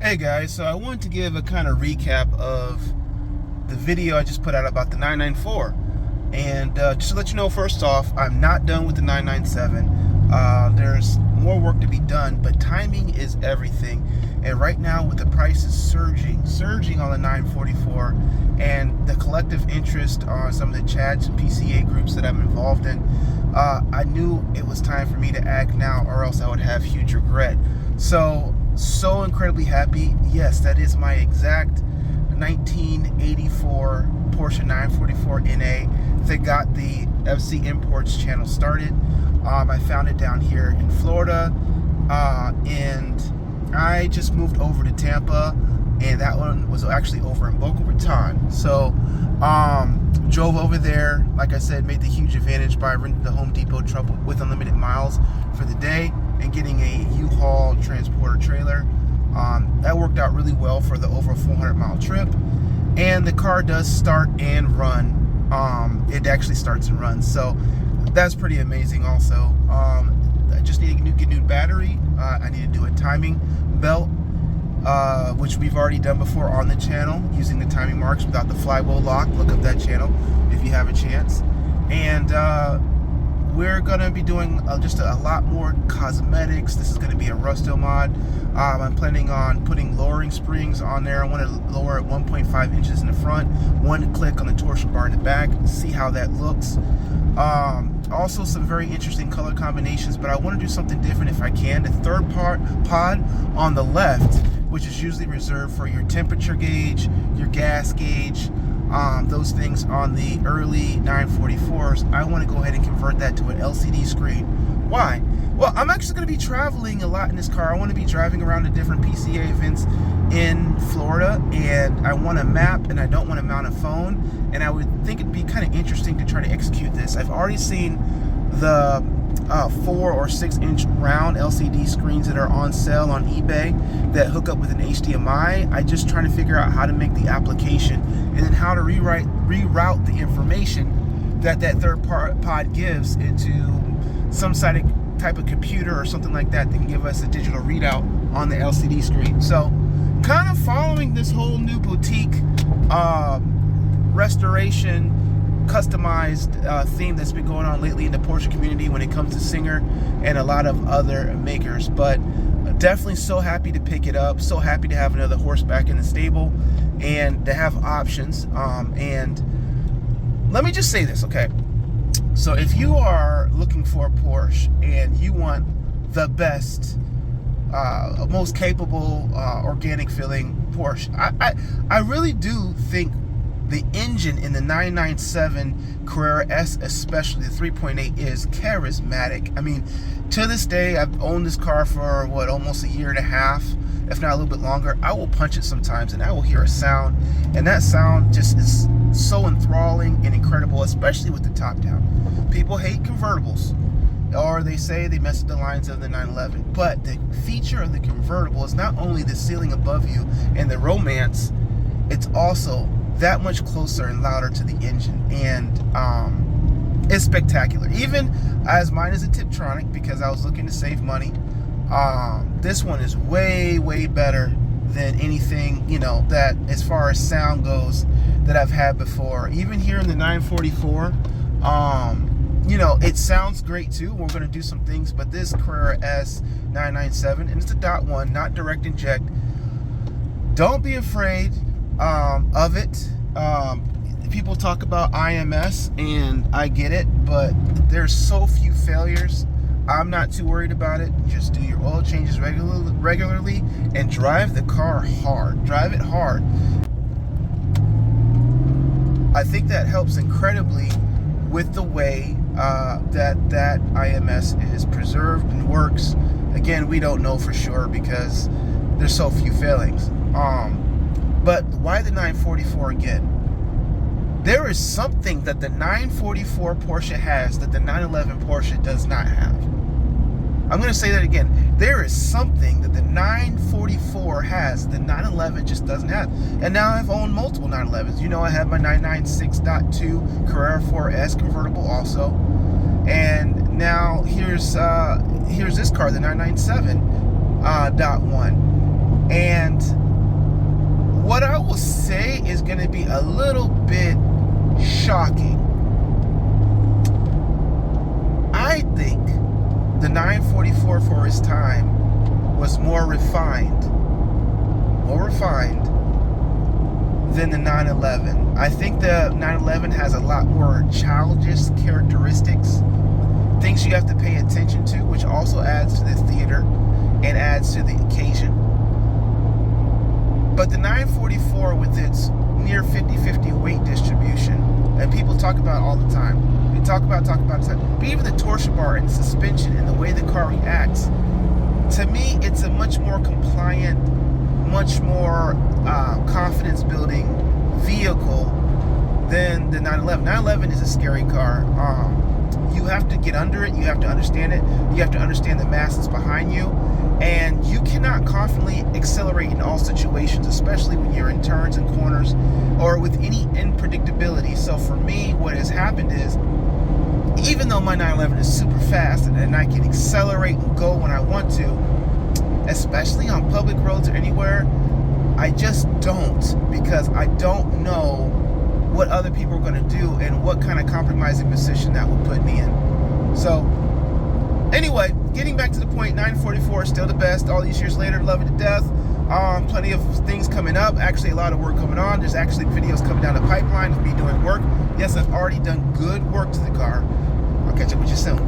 Hey guys, so I wanted to give a kind of recap of the video I just put out about the 994. And just to let you know, first off, I'm not done with the 997. There's more work to be done, but timing is everything. And right now, with the prices surging on the 944, and the collective interest on some of the chats and PCA groups that I'm involved in, I knew it was time for me to act now, or else I would have huge regret. So incredibly happy. Yes, that is my exact 1984 Porsche 944 NA that got the FC Imports channel started. I found it down here in Florida, and I just moved over to Tampa, and that one was actually over in Boca Raton. So drove over there, like I said, made the huge advantage by renting the Home Depot truck with unlimited miles for the day and getting a U-Haul transporter trailer. That worked out really well for the over 400-mile trip, and the car does start and run. It actually starts and runs, so that's pretty amazing. Also, I just need to get a new battery. I need to do a timing belt, which we've already done before on the channel using the timing marks without the flywheel lock. Look up that channel if you have a chance. And we're gonna be doing just a lot more cosmetics. This is gonna be a Rusto mod. I'm planning on putting lowering springs on there. I want to lower it 1.5 inches in the front, one click on the torsion bar in the back, see how that looks. Also some very interesting color combinations, but I want to do something different if I can. The third pod on the left, which is usually reserved for your temperature gauge, your gas gauge, those things on the early 944s, I want to go ahead and convert that to an LCD screen. Why? Well, I'm actually going to be traveling a lot in this car. I want to be driving around to different PCA events in Florida, and I want a map, and I don't want to mount a phone, and I would think it'd be kind of interesting to try to execute this. I've already seen the 4 or 6 inch round LCD screens that are on sale on eBay that hook up with an HDMI. I just trying to figure out how to make the application and then how to reroute the information that third pod gives into some type of computer or something like that can give us a digital readout on the LCD screen. So kind of following this whole new boutique restoration customized theme that's been going on lately in the Porsche community when it comes to Singer and a lot of other makers. But definitely so happy to pick it up, so happy to have another horse back in the stable and to have options. And let me just say this, okay? So if you are looking for a Porsche and you want the best, most capable, organic feeling Porsche, I really do think the engine in the 997 Carrera S, especially the 3.8, is charismatic. I mean, to this day, I've owned this car for almost a year and a half, if not a little bit longer. I will punch it sometimes and I will hear a sound, and that sound just is so enthralling and incredible, especially with the top down. People hate convertibles, or they say they mess with the lines of the 911, but the feature of the convertible is not only the ceiling above you and the romance, it's also that much closer and louder to the engine, and it's spectacular. Even as mine is a Tiptronic because I was looking to save money, this one is way better than anything, you know, that as far as sound goes that I've had before. Even here in the 944, you know, it sounds great too. We're going to do some things, but this Carrera S 997, and it's a .1, not direct inject. Don't be afraid of it. People talk about IMS, and I get it, but there's so few failures. I'm not too worried about it. Just do your oil changes regularly and drive the car hard. Drive it hard. I think that helps incredibly with the way that IMS is preserved and works. Again, we don't know for sure because there's so few failings. But why the 944 again? There is something that the 944 Porsche has that the 911 Porsche does not have. I'm going to say that again. There is something that the 944 has the 911 just doesn't have. And now I've owned multiple 911s. You know, I have my 996.2 Carrera 4S convertible also. And now here's this car, the 997.1. And what I will say is going to be a little bit shocking. I think the 944 for its time was more refined than the 911. I think the 911 has a lot more childish characteristics, things you have to pay attention to, which also adds to the theater and adds to the occasion. But the 944, with its near 50-50 weight distribution, and people talk about it all the time. We talk about it all the time. But even the torsion bar and the suspension and the way the car reacts, to me, it's a much more compliant, much more confidence-building vehicle than the 911. 911 is a scary car. You have to get under it. You have to understand it. You have to understand the masses behind you. And you cannot confidently accelerate in all situations, especially when you're in turns and corners or with any unpredictability. So for me, what has happened is, even though my 911 is super fast and I can accelerate and go when I want to, especially on public roads or anywhere, I just don't, because I don't know what other people are going to do and what kind of compromising position that will put me in. So anyway, getting back to the point, 944 is still the best. All these years later, love it to death. Plenty of things coming up. Actually, a lot of work coming on. There's actually videos coming down the pipeline of me doing work. Yes, I've already done good work to the car. I'll catch up with you soon.